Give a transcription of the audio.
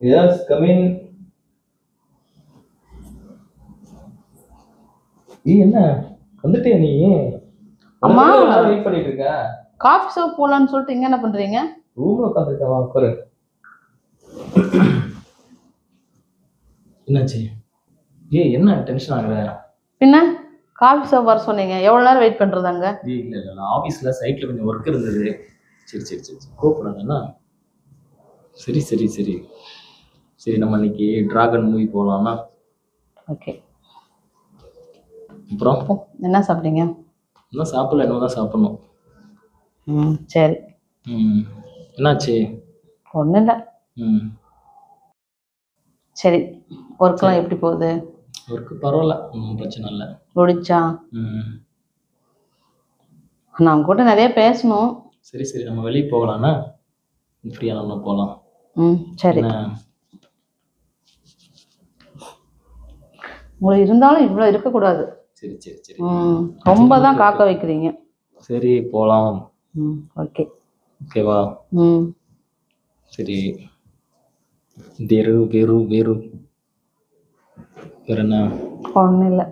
Yes, come in. என்ன வந்துட்டே நீ? அம்மா வெயிட் பண்ணிட்டு இருக்க. காஃபி ஷாப் போலான்னு சொல்லிட்டு இங்க என்ன பண்றீங்க? ரூம்ல உட்காந்துருக்க, வா உட்காரு. என்னாச்சு? என்ன டென்ஷன் ஆகுற? பின்ன காஃபி ஷாப் வர சொன்னீங்க, எவ்வளவு நேரம் வெயிட் பண்றதாங்க? இல்ல இல்ல, நான் ஆபீஸ்ல சைட்ல கொஞ்சம் ஒர்க் இருந்தது. சரி சரி சரி, கூப்பிடாதண்ணா. சரி சரி சரி சரி, நம்ம இன்னைக்கு டிராகன் மூவி போகலாம்னா? ஓகே. அப்புறம் என்ன சாப்பிட்டீங்க? இன்னும் சாப்பிடல, இன்னும் தான் சாப்பிடணும். சரி. என்னாச்சு? ஒன்றும் இல்லை. சரி, ஒர்க்லாம் எப்படி போகுது? ஒர்க்கு பரவாயில்ல, ஒன்றும் பிரச்சனை இல்லை. முடிச்சா? நான் கூட நிறைய பேசணும். சரி சரி, நம்ம வெளியே போகலாம்னா? ஃப்ரீயா நம்ம போகலாம். சரி. உங்களுக்கு இருந்தாலும் இவ்வளோ இருக்கக்கூடாது. சரி சரி சரி, ரொம்ப தான் காக்க வைக்கிறீங்க. சரி போகலாம். ஓகே. ஓகேவா? சரி. வேறு வேறு வேறு வேறு என்ன? ஒன்றும் இல்லை.